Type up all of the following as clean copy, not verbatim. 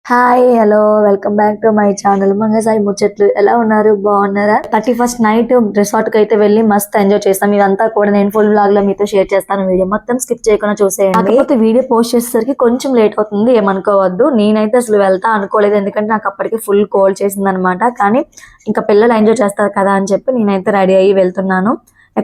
Hi hello welcome back to my channel Mangasai ముచ్చట్లు. ఎలా ఉన్నారు? బాగున్నారా? 31st నైట్ రిసార్ట్ కి అయితే వెళ్ళి మస్త్ ఎంజాయ్ చేస్తాం. ఇదంతా కూడా నేను ఫుల్ వ్లాగ్ లో మీతో షేర్ చేస్తాను. వీడియో మొత్తం స్కిప్ చేయకుండా చూసేయండి. కాకపోతే వీడియో పోస్ట్ చేసేసరికి కొంచెం లేట్ అవుతుంది, ఏమనుకోవద్దు. నేనైతే అసలు వెళ్తా అనుకోలేదు, ఎందుకంటే నాకు అప్పటికి ఫుల్ కోల్డ్ చేసింది అనమాట. కానీ ఇంకా పిల్లలు ఎంజాయ్ చేస్తారు కదా అని చెప్పి నేనైతే రెడీ అయ్యి వెళ్తున్నాను.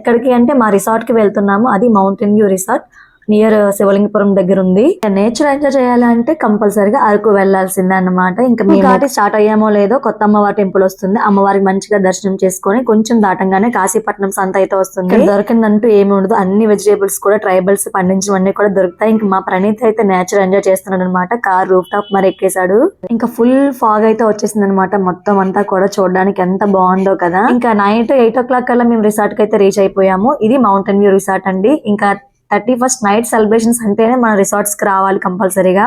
ఎక్కడికి అంటే మా రిసార్ట్ కి వెళ్తున్నాము. అది mountain view resort, near Sivalingapuram దగ్గర ఉంది. నేచర్ ఎంజాయ్ చేయాలంటే కంపల్సరీగా అరకు వెళ్లాల్సిందే అన్నమాట. ఇంకా మేము ఘాటి స్టార్ట్ అయ్యామో లేదో కొత్త అమ్మవారి టెంపుల్ వస్తుంది. అమ్మవారికి మంచిగా దర్శనం చేసుకొని కొంచెం దాటంగానే కాశీపట్నం సంత అయితే వస్తుంది. దొరికిందంటూ ఏమి ఉండదు, అన్ని వెజిటేబుల్స్ కూడా ట్రైబల్స్ పండించినవన్నీ కూడా దొరుకుతాయి. ఇంకా మా ప్రణీత్ అయితే నేచర్ ఎంజాయ్ చేస్తున్నాడు అనమాట. కార్ రూఫ్ టాప్ మరి ఎక్కేశాడు. ఇంకా ఫుల్ ఫాగ్ అయితే వచ్చేసింది అనమాట. మొత్తం అంతా కూడా చూడడానికి ఎంత బాగుందో కదా. ఇంకా నైట్ 8 o'clock కల్లా మేము రిసార్ట్ కి అయితే రీచ్ అయిపోయాము. ఇది మౌంటైన్ వ్యూ రిసార్ట్ అండి. ఇంకా 31st నైట్ సెలబ్రేషన్స్ అంటేనే మన రిసార్ట్స్ కి రావాలి కంపల్సరీగా.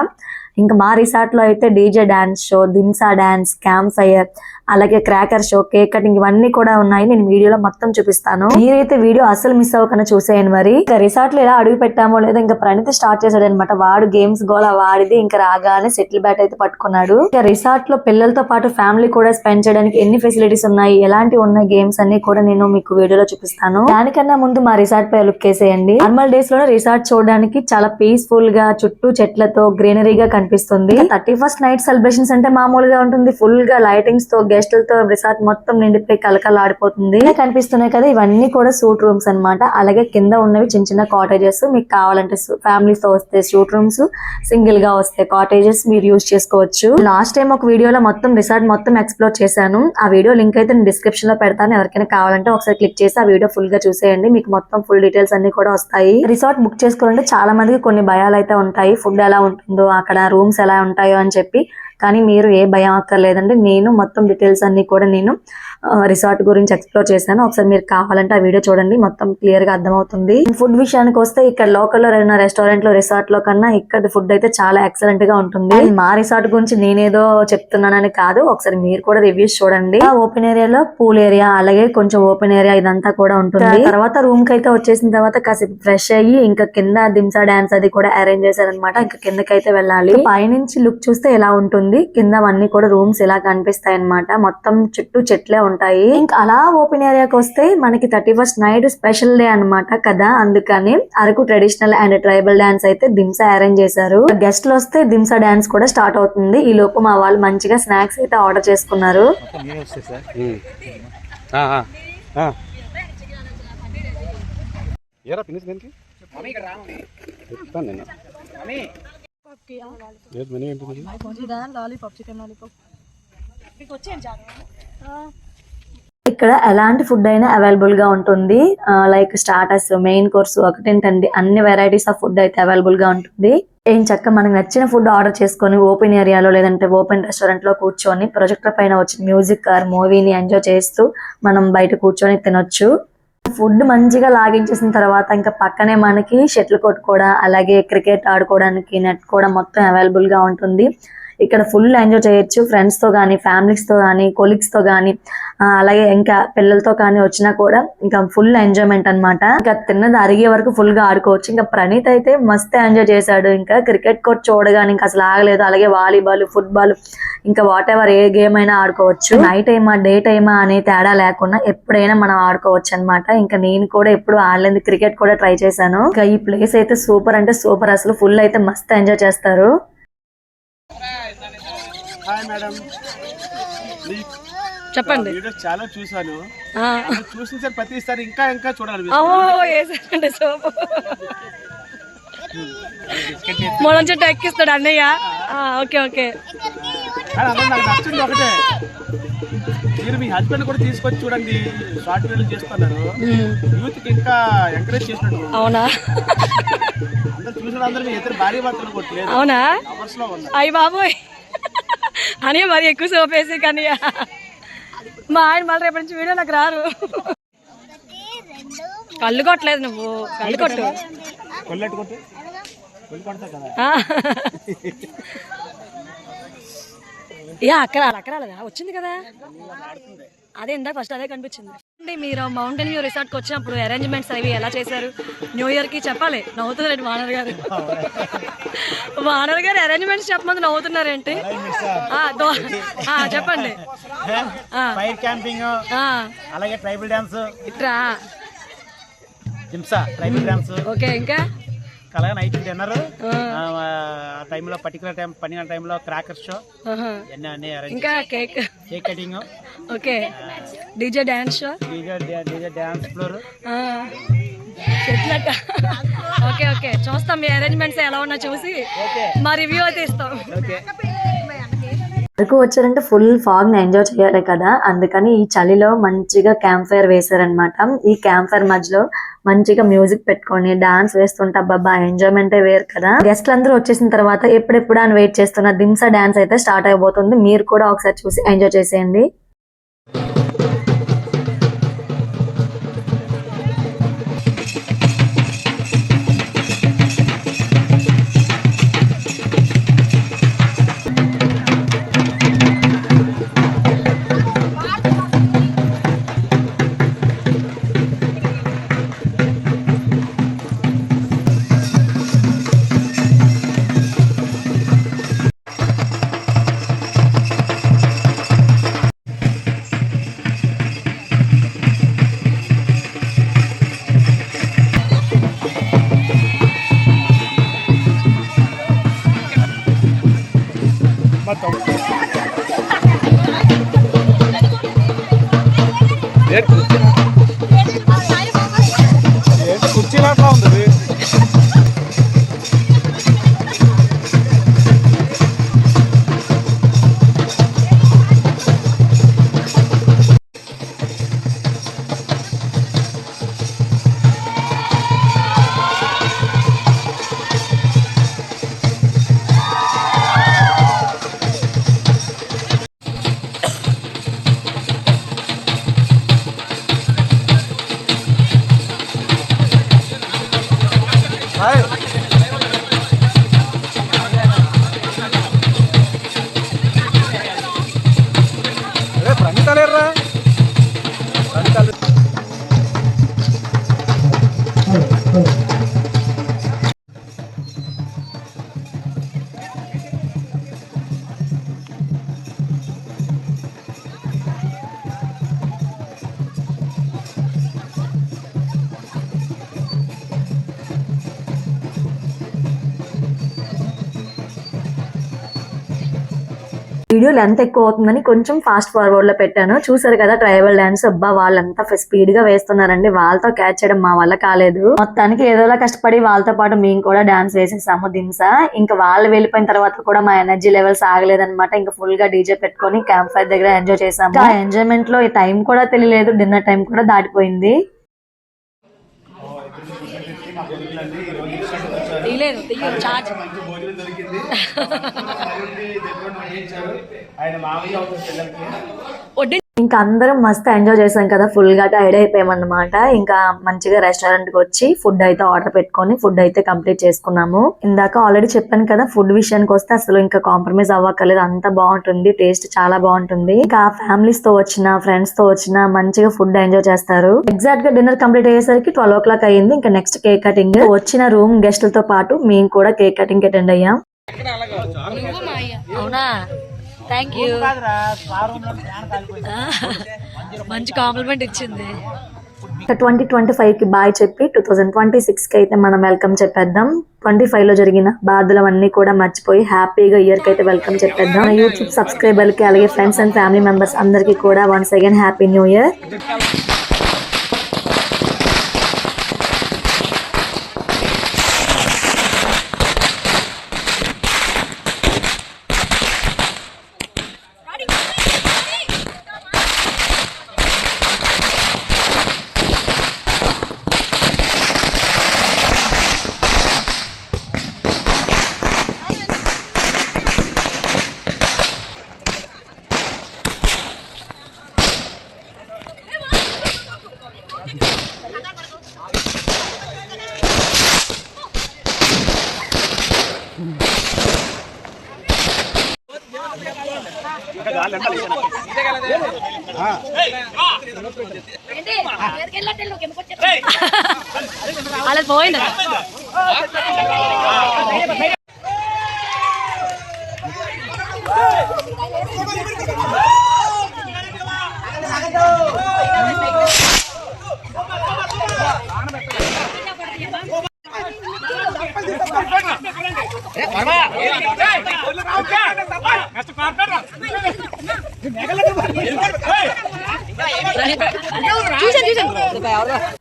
ఇంకా మా రిసార్ట్ లో అయితే DJ dance show, Dhimsa dance, camp fire, అలాగే క్రాకర్ షో, కేక్ కటింగ్ ఇవన్నీ కూడా ఉన్నాయి. నేను వీడియోలో మొత్తం చూపిస్తాను. మీరైతే వీడియో అసలు మిస్ అవ్వకుండా చూసేయండి. మరి ఇంకా రిసార్ట్ లో ఎలా అడుగు పెట్టామో లేదా ఇంకా ప్రణీత్ స్టార్ట్ చేశాడు అనమాట. వాడు గేమ్స్ గోల వాడిది. ఇంకా రాగానే సెటిల్ బ్యాట్ అయితే పట్టుకున్నాడు. ఇంకా రిసార్ట్ లో పిల్లలతో పాటు ఫ్యామిలీ కూడా స్పెండ్ చేయడానికి ఎన్ని ఫెసిలిటీస్ ఉన్నాయి, ఎలాంటి ఉన్నాయి గేమ్స్ అన్ని కూడా నేను మీకు వీడియోలో చూపిస్తాను. దానికన్నా ముందు మా రిసార్ట్ పై లుక్ వేసేయండి. నార్మల్ డేస్ లో రిసార్ట్ చూడడానికి చాలా పీస్ఫుల్ గా చుట్టూ చెట్లతో గ్రీనరీగా కనిపిస్తుంది. 31st నైట్ సెలబ్రేషన్స్ అంటే మామూలుగా ఉంటుంది. ఫుల్ గా లైటింగ్స్ తో గెస్టులతో రిసార్ట్ మొత్తం నిండిపోయి కలకలాడిపోతుంది. కనిపిస్తున్నాయి కదా, ఇవన్నీ కూడా సూట్ రూమ్స్ అన్నమాట. అలాగే కింద ఉన్నవి చిన్న చిన్న కాటేజెస్. మీకు కావాలంటే ఫ్యామిలీస్ తో వస్తే సూట్ రూమ్స్, సింగిల్ గా వస్తే కాటేజెస్ మీరు యూజ్ చేసుకోవచ్చు. లాస్ట్ టైం ఒక వీడియోలో మొత్తం రిసార్ట్ మొత్తం ఎక్స్ప్లోర్ చేశాను. ఆ వీడియో లింక్ అయితే నేను డిస్క్రిప్షన్ లో పెడతాను. ఎవరికైనా కావాలంటే ఒకసారి క్లిక్ చేసి ఆ వీడియో ఫుల్ గా చూసేయండి. మీకు మొత్తం ఫుల్ డీటెయిల్స్ అన్ని కూడా వస్తాయి. రిసార్ట్ బుక్ చేసుకోవాలంటే చాలా మందికి కొన్ని భయాలు అయితే ఉంటాయి. ఫుడ్ ఎలా ఉంటుందో, అక్కడ రూమ్స్ ఎలా ఉంటాయో అని చెప్పి. కానీ మీరు ఏ భయం అక్కర్లేదండి. నేను మొత్తం డీటెయిల్స్ అన్ని కూడా నేను రిసార్ట్ గురించి ఎక్స్ప్లోర్ చేశాను. ఒకసారి మీరు కావాలంటే ఆ వీడియో చూడండి, మొత్తం క్లియర్ గా అర్థమవుతుంది. ఫుడ్ విషయానికి వస్తే ఇక్కడ లోకల్ లో ఏదైనా రెస్టారెంట్ లో రిసార్ట్ లో కన్నా ఇక్కడ ఫుడ్ అయితే చాలా ఎక్సలెంట్ గా ఉంటుంది. మా రిసార్ట్ గురించి నేనేదో చెప్తున్నానని కాదు, ఒకసారి మీరు కూడా రివ్యూస్ చూడండి. ఓపెన్ ఏరియాలో పూల్ ఏరియా, అలాగే కొంచెం ఓపెన్ ఏరియా ఇదంతా కూడా ఉంటుంది. తర్వాత రూమ్ కి అయితే వచ్చేసిన తర్వాత కాసేపు ఫ్రెష్ అయ్యి ఇంకా కింద దింసా డాన్స్ అది కూడా అరేంజ్ చేశారనమాట. ఇంకా కిందకైతే వెళ్ళాలి. పైనుంచి లుక్ చూస్తే ఎలా ఉంటుంది, కింద అన్ని కూడా రూమ్స్ ఇలా కనిపిస్తాయి అనమాట. మొత్తం చుట్టూ చెట్లే ఉంటాయి. ఇంకా అలా ఓపెన్ ఏరియాకి వస్తే మనకి 31st నైట్ స్పెషల్ డే అనమాట కదా. అందుకని Araku traditional and tribal dance అయితే దింసా అరేంజ్ చేశారు. గెస్ట్లు వస్తే దింసా డాన్స్ కూడా స్టార్ట్ అవుతుంది. ఈ లోపు మా వాళ్ళు మంచిగా స్నాక్స్ అయితే ఆర్డర్ చేసుకున్నారు. ఇక్కడ ఎలాంటి ఫుడ్ అయినా అవైలబుల్ గా ఉంటుంది. లైక్ స్టార్టర్స్, మెయిన్ కోర్స్ ఒకటేంటండి, అన్ని వెరైటీస్ ఆఫ్ ఫుడ్ అయితే అవైలబుల్ గా ఉంటుంది. ఏం చక్క మనకు నచ్చిన ఫుడ్ ఆర్డర్ చేసుకొని ఓపెన్ ఏరియాలో లేదంటే ఓపెన్ రెస్టారెంట్ లో కూర్చొని ప్రొజెక్టర్ పైన వచ్చిన మ్యూజిక్ ఆర్ మూవీని ఎంజాయ్ చేస్తూ మనం బయట కూర్చొని తినొచ్చు. ఫుడ్ మంచిగా లాగించేసిన తర్వాత ఇంకా పక్కనే మనకి షటిల్ కొట్టుకోవడం, అలాగే క్రికెట్ ఆడుకోవడానికి నెట్ కూడా మొత్తం అవైలబుల్ గా ఉంటుంది. ఇక్కడ ఫుల్ ఎంజాయ్ చేయొచ్చు. ఫ్రెండ్స్ తో కానీ, ఫ్యామిలీస్ తో కానీ, కొలీగ్స్ తో కానీ, అలాగే ఇంకా పిల్లలతో కానీ వచ్చినా కూడా ఇంకా ఫుల్ ఎంజాయ్మెంట్ అనమాట. ఇంకా తిన్నది అరిగే వరకు ఫుల్ గా ఆడుకోవచ్చు. ఇంకా ప్రణీత్ అయితే మస్తు ఎంజాయ్ చేశాడు. ఇంకా క్రికెట్ కోర్ట్ చూడగానే ఇంకా అసలు ఆగలేదు. అలాగే వాలీబాల్, ఫుట్బాల్, ఇంకా వాట్ ఎవర్ ఏ గేమ్ అయినా ఆడుకోవచ్చు. నైట్ టైమా డే టైమా అనే తేడా లేకుండా ఎప్పుడైనా మనం ఆడుకోవచ్చు అనమాట. ఇంకా నేను కూడా ఎప్పుడు ఆడలేదు, క్రికెట్ కూడా ట్రై చేశాను. ఇంకా ఈ ప్లేస్ అయితే సూపర్ అంటే సూపర్. అసలు ఫుల్ అయితే మస్తు ఎంజాయ్ చేస్తారు. చెప్పండి. చాలా చూసాను, చూసిన సార్ ప్రతిసారి ఇంకా ఇంకా చూడాలి. మొలం చెట్టు ఎక్కిస్తాడు అన్నయ్య. Okay okay. నాకు నచ్చింది ఒకటే, మీరు మీ హస్బెండ్ కూడా తీసుకొచ్చి చూడండి. షార్ట్ వీడియోలు చేస్తున్నారు, యూత్ కి ఇంకా ఎంకరేజ్ చేసినట్టు. అవునా? అందరు చూసిన అందరూ మీ ఇద్దరు భార్య భర్తలు కొట్టలేదు. అవునా? అవర్స్ లో ఉన్నారు. అయ్యి బాబోయ్ అని మరి ఎక్కువ సోపేసి. కానీ మా ఆయన మళ్ళీ రేపటి నుంచి వీడియో నాకు రారు. కళ్ళు కొట్టలేదు నువ్వు, కళ్ళు కొట్టు. అక్కడ వచ్చింది కదా, అదే ఇందాక ఫస్ట్ అదే కనిపించింది. మీరు మౌంటైన్ వ్యూ రిసార్ట్కి వచ్చినప్పుడు అరేంజ్మెంట్స్ అవి ఎలా చేశారు? న్యూ ఇయర్కి చెప్పాలి. నవ్వుతున్నారండి వానర్ గారు. వానర్ గారు అరేంజ్మెంట్స్ చెప్పమంది నవ్వుతున్నారేంటి? చెప్పండి. ఫైర్ క్యాంపింగ్, అలాగే ట్రైబల్ డాన్స్, ఇట్రా జిమ్సా ట్రైబల్ డాన్స్. ఓకే, ఇంకా అలాగే నైట్ డిన్నర్, ఆ టైంలో పర్టికులర్ టైం 12 టైంలో క్రాకర్ షో, అన్ని ఇంకా cake cutting. Okay, DJ dance show, DJ dance floor. Okay okay, చూస్తాం మీ అరేంజ్మెంట్స్ ఎలా ఉన్నా చూసి మా రివ్యూ అయితే ఇస్తాం. అరకు వచ్చారంటే ఫుల్ ఫాగ్ ని ఎంజాయ్ చేయాలి కదా, అందుకని ఈ చలిలో మంచిగా క్యాంప్ ఫైర్ వేసారనమాట. ఈ క్యాంప్ ఫైర్ మధ్యలో మంచిగా మ్యూజిక్ పెట్టుకొని డాన్స్ వేస్తుంటే అబ్బాబా ఎంజాయ్మెంటే వేరు కదా. గెస్ట్లు అందరూ వచ్చేసిన తర్వాత ఎప్పుడెప్పుడు అని వెయిట్ చేస్తున్న దింసా డాన్స్ అయితే స్టార్ట్ అయిపోతుంది. మీరు కూడా ఒకసారి చూసి ఎంజాయ్ చేసేయండి. కుర్చీలాట్లా ఉంది. రంగుతలేర్రా. వీడియో లెంత్ ఎక్కువ అవుతుందని కొంచెం ఫాస్ట్ ఫార్వర్డ్ లో పెట్టాను. చూసారు కదా ట్రైబల్ డాన్స్. అబ్బా వాళ్ళంతా స్పీడ్ గా వేస్తున్నారండి. వాళ్ళతో క్యాచ్ చేయడం మా వల్ల కాలేదు. మొత్తానికి ఏదోలా కష్టపడి వాళ్ళతో పాటు మేము కూడా డాన్స్ వేసేసాము దింసా. ఇంకా వాళ్ళు వెళ్ళిపోయిన తర్వాత కూడా మా ఎనర్జీ లెవెల్స్ ఆగలేదన్నమాట. ఇంకా ఫుల్ గా డీజే పెట్టుకొని క్యాంప్ ఫైర్ దగ్గర ఎంజాయ్ చేసాము. ఆ ఎంజాయ్మెంట్ లో ఈ టైం కూడా తెలియలేదు. డిన్నర్ టైం కూడా దాటిపోయింది. ఇంకా అందరం మస్తు ఎంజాయ్ చేసాం కదా, ఫుల్ గా టైర్డ్ అయిపోయామన్నమాట. ఇంకా మంచిగా రెస్టారెంట్ కి వచ్చి ఫుడ్ అయితే ఆర్డర్ పెట్టుకొని ఫుడ్ అయితే కంప్లీట్ చేసుకున్నాము. ఇందాక ఆల్రెడీ చెప్పాను కదా, ఫుడ్ విషయానికి వస్తే అసలు ఇంకా కాంప్రమైజ్ అవ్వక్కర్లేదు. అంత బాగుంటుంది, టేస్ట్ చాలా బాగుంటుంది. ఇంకా ఫ్యామిలీస్ తో వచ్చిన ఫ్రెండ్స్ తో వచ్చిన మంచిగా ఫుడ్ ఎంజాయ్ చేస్తారు. ఎగ్జాక్ట్ గా డిన్నర్ కంప్లీట్ అయ్యేసరికి 12 o'clock అయ్యింది. ఇంకా నెక్స్ట్ కేక్ కటింగ్. వచ్చిన రూమ్ గెస్ట్లతో పాటు మేము కూడా కేక్ కటింగ్ అటెండ్ అయ్యాం. అవునా, థ్యాంక్ యూ. మంచి కాంప్లిమెంట్ ఇచ్చింది. 2025 కి బాయ్ చెప్పి 2026 కి అయితే మనం వెల్కమ్ చెప్పేద్దాం. 25 లో జరిగిన బాధలవన్నీ కూడా మర్చిపోయి హ్యాపీగా ఇయర్ కి అయితే వెల్కమ్ చెప్పేద్దాం. యూట్యూబ్ సబ్స్క్రైబర్ కి అలాగే ఫ్రెండ్స్ అండ్ ఫ్యామిలీ మెంబర్స్ అందరికీ కూడా once again happy new year. గాలి అలా పోయింది.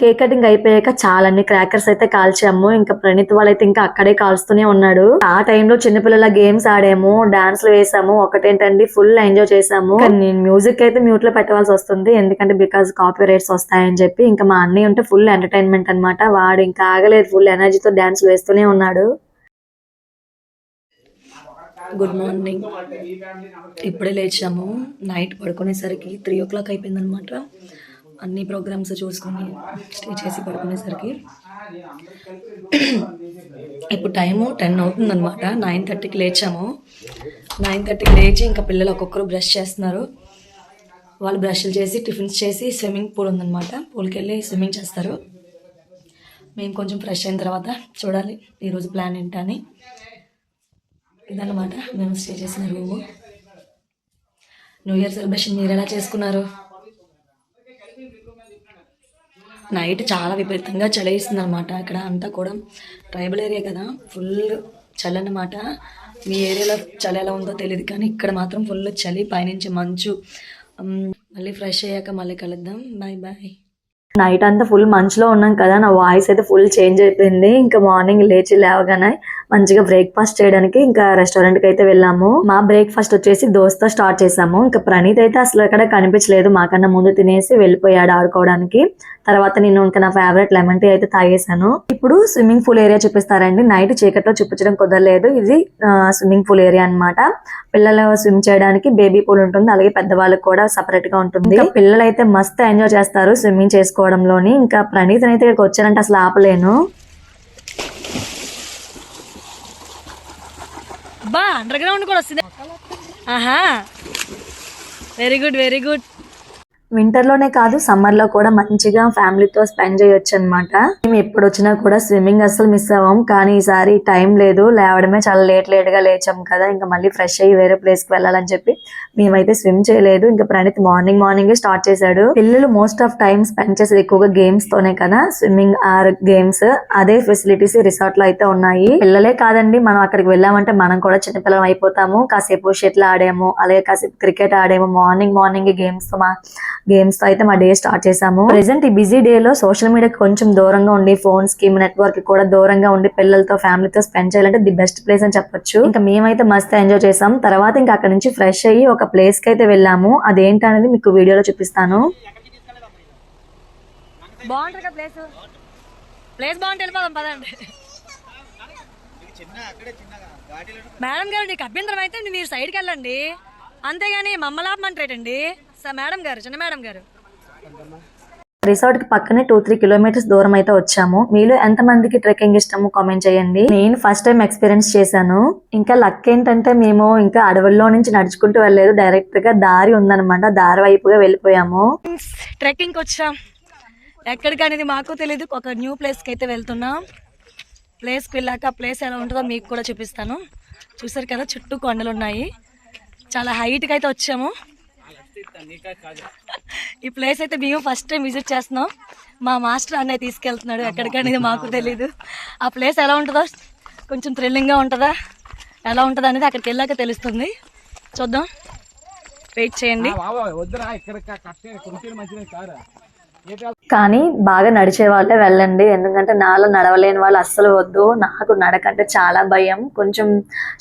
కేక్ కటింగ్ అయిపోయాక చాలా అన్ని క్రాకర్స్ అయితే కాల్చాము. ఇంకా ప్రణీత్ వాళ్ళైతే ఇంకా అక్కడే కాల్స్తూనే ఉన్నాడు. ఆ టైంలో చిన్నపిల్లల గేమ్స్ ఆడాము, డాన్స్లు వేసాము. ఒకటేంటండి ఫుల్ ఎంజాయ్ చేసాము. నేను మ్యూజిక్ అయితే మ్యూట్ లో పెట్టవలసి వస్తుంది, ఎందుకంటే బికాస్ కాపీ రైట్స్ వస్తాయని చెప్పి. ఇంకా మా అన్నయ్య ఉంటే ఫుల్ ఎంటర్టైన్మెంట్ అన్నమాట. వాడు ఇంకా ఆగలేదు, ఫుల్ ఎనర్జీతో డాన్స్ వేస్తూనే ఉన్నాడు. Good morning. ఇప్పుడే లేచాము. నైట్ పడుకునేసరికి 3 o'clock అయిపోయిందనమాట. అన్ని ప్రోగ్రామ్స్ చూసుకొని స్టే చేసి పడుకునేసరికి ఇప్పుడు టైము 10 అవుతుందన్నమాట. 9:30కి లేచాము. 9:30కి లేచి ఇంకా పిల్లలు ఒక్కొక్కరు బ్రష్ చేస్తున్నారు. వాళ్ళు బ్రష్లు చేసి టిఫిన్స్ చేసి స్విమ్మింగ్ పూల్ ఉందన్నమాట, పూల్కి వెళ్ళి స్విమ్మింగ్ చేస్తారు. మేము కొంచెం ఫ్రెష్ అయిన తర్వాత చూడాలి ఈరోజు ప్లాన్ ఏంటని. ఇదన్నమాట మేము స్టే చేసిన రూము. న్యూ ఇయర్ సెలబ్రేషన్ మీరు ఎలా చేసుకున్నారు? నైట్ చాలా విపరీతంగా చలి వేస్తుంది అనమాట. ఇక్కడ అంతా కూడా ట్రైబల్ ఏరియా కదా, ఫుల్ చలి అన్నమాట. మీ ఏరియాలో చలి ఎలా ఉందో తెలియదు, కానీ ఇక్కడ మాత్రం ఫుల్ చలి, పైనుంచి మంచు. మళ్ళీ ఫ్రెష్ అయ్యాక మళ్ళీ కలుద్దాం. Bye bye. నైట్ అంతా ఫుల్ మంచులో ఉన్నాం కదా, నా వాయిస్ అయితే ఫుల్ చేంజ్ అయిపోయింది. ఇంకా మార్నింగ్ లేచి లేవగానే మంచిగా బ్రేక్ఫాస్ట్ చేయడానికి ఇంకా రెస్టారెంట్ కి అయితే వెళ్ళాము. మా బ్రేక్ఫాస్ట్ వచ్చేసి దోశతో స్టార్ట్ చేసాము. ఇంకా ప్రణీత్ అయితే అసలు ఎక్కడ కనిపించలేదు, మాకన్నా ముందు తినేసి వెళ్ళిపోయాడు ఆడుకోవడానికి. తర్వాత నేను ఇంకా నా ఫేవరెట్ లెమన్ టీ అయితే తాగేసాను. ఇప్పుడు స్విమ్మింగ్ పూల్ ఏరియా చూపిస్తారండి. నైట్ చీకట్లో చూపించడం కుదరలేదు. ఇది స్విమ్మింగ్ పూల్ ఏరియా అన్నమాట. పిల్లలు స్విమ్ చేయడానికి బేబీ పూల్ ఉంటుంది, అలాగే పెద్దవాళ్ళకి కూడా సపరేట్ గా ఉంటుంది. పిల్లలు అయితే మస్తు ఎంజాయ్ చేస్తారు స్విమ్మింగ్ చేసుకోవడంలోని. ఇంకా ప్రణీత్ అయితే ఇక్కడికి వచ్చారంటే అసలు ఆపలేను. బా అండర్ గ్రౌండ్ కూడా వస్తుంది. ఆహా, very good very good. Winter లోనే కాదు, సమ్మర్ లో కూడా మంచిగా ఫ్యామిలీతో స్పెండ్ చేయొచ్చు అనమాట. మేము ఎప్పుడు వచ్చినా కూడా స్విమ్మింగ్ అసలు మిస్ అవ్వం, కానీ ఈసారి టైం లేదు, లేవడమే చాలా లేట్ గా లేచాం కదా. ఇంకా మళ్ళీ ఫ్రెష్ అయ్యి వేరే ప్లేస్ కి వెళ్ళాలని చెప్పి మేమైతే స్విమ్ చేయలేదు. ఇంకా ప్రణీత్ మార్నింగ్ స్టార్ట్ చేశాడు. పిల్లలు మోస్ట్ ఆఫ్ టైం స్పెండ్ చేసేది ఎక్కువగా గేమ్స్ తోనే కదా, స్విమ్మింగ్ ఆర్ గేమ్స్. అదే ఫెసిలిటీస్ రిసార్ట్ లో అయితే ఉన్నాయి. పిల్లలే కాదండి, మనం అక్కడికి వెళ్ళామంటే మనం కూడా చిన్నపిల్లలు అయిపోతాము. కాసేపు షటిల్ ఆడాము, అలాగే కాసేపు క్రికెట్ ఆడాము. మార్నింగ్ గేమ్స్ తో అయితే మా డే స్టార్ట్ చేసాము. ప్రెసెంట్ ఈ బిజీ డే లో సోషల్ మీడియా కొంచెం దూరంగా ఉండి, ఫోన్స్ కి నెట్వర్క్ కూడా దూరంగా ఉండి పిల్లలతో ఫ్యామిలీతో స్పెండ్ చేయాలంటే ది బెస్ట్ ప్లేస్ అని చెప్పొచ్చు. ఇంకా మేమైతే మస్తు ఎంజాయ్ చేసాం. తర్వాత ఇంకా అక్కడ నుంచి ఫ్రెష్ అయ్యి ఒక ప్లేస్ కి అయితే వెళ్ళాము. అదేంటనేది మీకు వీడియోలో చూపిస్తాను. బాగుంటుంది కదా ప్లేస్ బాగుంటే వెళ్ళిపోదాం పదండి. మేడం గారు నీకు అభ్యంతరం అయితే మీరు సైడ్కి వెళ్ళండి, అంతేగాని మమ్మల్ని ఆపమంటారేటండి మేడం గారు, చిన్న మేడం గారు. రిసార్ట్ కి పక్కనే 2-3 కిలోమీటర్స్ దూరం అయితే వచ్చాము. మీలో ఎంత మందికి ట్రెక్కింగ్ ఇష్టమో కామెంట్ చేయండి. నేను ఫస్ట్ టైం ఎక్స్పీరియన్స్ చేశాను. ఇంకా లక్ ఏంటంటే మేము ఇంకా అడవుల్లో నుంచి నడుచుకుంటూ వెళ్ళలేదు, డైరెక్ట్ గా దారి ఉందన్నమాట, దారి వైపుగా వెళ్ళిపోయాము. ట్రెక్కింగ్ వచ్చాం, ఎక్కడికి అనేది మాకు తెలియదు. ఒక న్యూ ప్లేస్ కి అయితే వెళ్తున్నాం. ప్లేస్ కి వెళ్ళాక ఆ ప్లేస్ ఎలా ఉంటుందో మీకు కూడా చూపిస్తాను. చూసారు కదా, చుట్టూ కొండలు ఉన్నాయి, చాలా హైట్ కి అయితే వచ్చాము. ఈ ప్లేస్ అయితే మేము ఫస్ట్ టైం విజిట్ చేస్తున్నాం. మా మాస్టర్ అన్నయ్య తీసుకెళ్తున్నాడు ఎక్కడికనేది మాకు తెలీదు. ఆ ప్లేస్ ఎలా ఉంటుందో, కొంచెం థ్రిల్లింగ్గా ఉంటుందా, ఎలా ఉంటుంది అనేది అక్కడికి వెళ్ళాక తెలుస్తుంది. చూద్దాం, వెయిట్ చేయండి. కానీ బాగా నడిచే వాళ్ళే వెళ్ళండి, ఎందుకంటే నాలో నడవలేని వాళ్ళు అస్సలు వద్దు. నాకు నడకంటే చాలా భయం. కొంచెం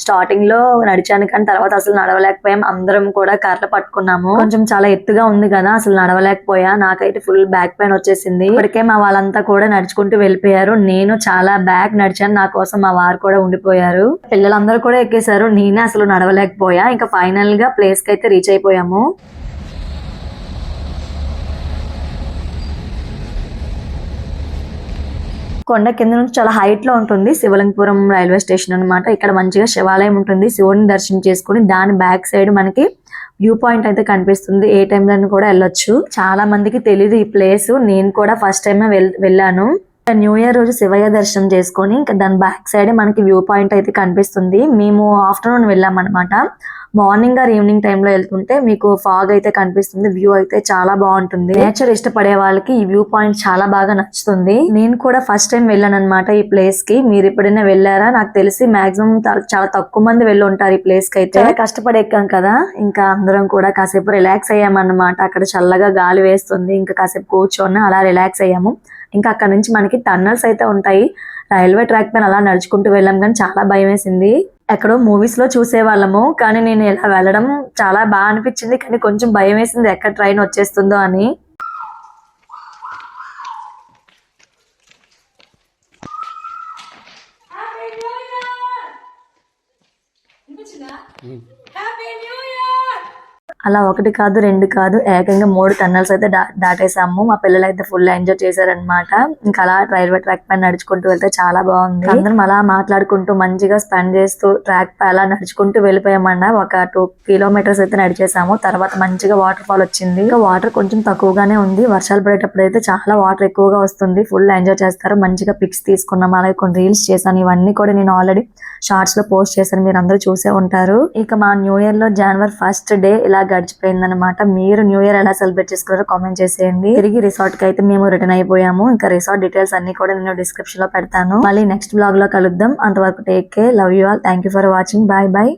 స్టార్టింగ్ లో నడిచాను, కానీ తర్వాత అసలు నడవలేకపోయాం. అందరం కూడా కర్రలు పట్టుకున్నాము. కొంచెం చాలా ఎత్తుగా ఉంది కదా, అసలు నడవలేకపోయా. నాకైతే ఫుల్ బ్యాక్ పెయిన్ వచ్చేసింది. ఇప్పటికే మా వాళ్ళంతా కూడా నడుచుకుంటూ వెళ్ళిపోయారు. నేను చాలా బ్యాక్ నడిచాను, నా కోసం మా వారు కూడా ఉండిపోయారు. పిల్లలందరూ కూడా ఎక్కేశారు, నేనే అసలు నడవలేకపోయా. ఇంకా ఫైనల్ గా ప్లేస్ కి అయితే రీచ్ అయిపోయాము. కొండ కింద నుంచి చాలా హైట్ లో ఉంటుంది శివలింగపురం రైల్వే స్టేషన్ అన్నమాట. ఇక్కడ మంచిగా శివాలయం ఉంటుంది. శివుని దర్శనం చేసుకుని దాని బ్యాక్ సైడ్ మనకి వ్యూ పాయింట్ అయితే కనిపిస్తుంది. ఏ టైంలో కూడా వెళ్ళొచ్చు. చాలా మందికి తెలియదు ఈ ప్లేస్. నేను కూడా ఫస్ట్ టైం వెళ్ళాను. న్యూ ఇయర్ రోజు శివయ్య దర్శనం చేసుకొని ఇంకా దాని బ్యాక్ సైడ్ మనకి వ్యూ పాయింట్ అయితే కనిపిస్తుంది. మేము ఆఫ్టర్నూన్ వెళ్ళాం అనమాట. మార్నింగ్ ఆర్ ఈవినింగ్ టైంలో వెళ్తుంటే మీకు ఫాగ్ అయితే కనిపిస్తుంది. వ్యూ అయితే చాలా బాగుంటుంది. నేచర్ ఇష్టపడే వాళ్ళకి ఈ వ్యూ పాయింట్ చాలా బాగా నచ్చుతుంది. నేను కూడా ఫస్ట్ టైం వెళ్ళాను అనమాట ఈ ప్లేస్ కి. మీరు ఎప్పుడైనా వెళ్ళారా? నాకు తెలిసి మాక్సిమం చాలా తక్కువ మంది వెళ్ళి ఉంటారు ఈ ప్లేస్ కి. అయితే చాలా కష్టపడి ఎక్కాం కదా, ఇంకా అందరం కూడా కాసేపు రిలాక్స్ అయ్యామన్నమాట. అక్కడ చల్లగా గాలి వేస్తుంది. ఇంకా కాసేపు కూర్చొని అలా రిలాక్స్ అయ్యాము. ఇంకా అక్కడ నుంచి మనకి టన్నల్స్ అయితే ఉంటాయి. రైల్వే ట్రాక్ పైన అలా నడుచుకుంటూ వెళ్ళాం కానీ చాలా భయం వేసింది. ఎక్కడో మూవీస్ లో చూసేవాళ్ళము కానీ నేను ఇలా వెళ్ళడం చాలా బాగా అనిపించింది. కానీ కొంచెం భయం వేసింది ఎక్కడ ట్రైన్ వచ్చేస్తుందో అని. అలా ఒకటి కాదు రెండు కాదు ఏకంగా 3 టన్నల్స్ అయితే దాటేసాము. మా పిల్లలు అయితే ఫుల్ ఎంజాయ్ చేశారనమాట. ఇంకా అలా రైల్వే ట్రాక్ పైన నడుచుకుంటూ వెళ్తే చాలా బాగుంది. అందరం అలా మాట్లాడుకుంటూ మంచిగా స్పెండ్ చేస్తూ ట్రాక్ పై అలా నడుచుకుంటూ వెళ్ళిపోయామన్నా. ఒక 2 కిలోమీటర్స్ అయితే నడిచేసాము. తర్వాత మంచిగా వాటర్ ఫాల్ వచ్చింది. ఇంకా వాటర్ కొంచెం తక్కువగానే ఉంది. వర్షాలు పడేటప్పుడు అయితే చాలా వాటర్ ఎక్కువగా వస్తుంది. ఫుల్ ఎంజాయ్ చేస్తారు. మంచిగా పిక్స్ తీసుకున్నాం. అలాగే కొన్ని రీల్స్ చేశాను. ఇవన్నీ కూడా నేను ఆల్రెడీ షార్ట్స్ లో పోస్ట్ చేశాను. మీరు అందరూ చూసే ఉంటారు. ఇక మా న్యూ ఇయర్ లో జనవరి 1st డే ఇలా గడిచిపోయిందనమాట. మీరు న్యూ ఇయర్ ఎలా సెలబ్రేట్ చేసుకున్నారో కామెంట్ చేసేయండి. తిరిగి రిసార్ట్ కి అయితే మేము రిటర్న్ అయిపోయాము. ఇంకా రిసార్ట్ డీటెయిల్స్ అన్ని కూడా నేను డిస్క్రిప్షన్ లో పెడతాను. మళ్ళీ నెక్స్ట్ బ్లాగ్ లో కలుద్దాం. అంతవరకు take care. Love you all. Thank you for watching. Bye bye.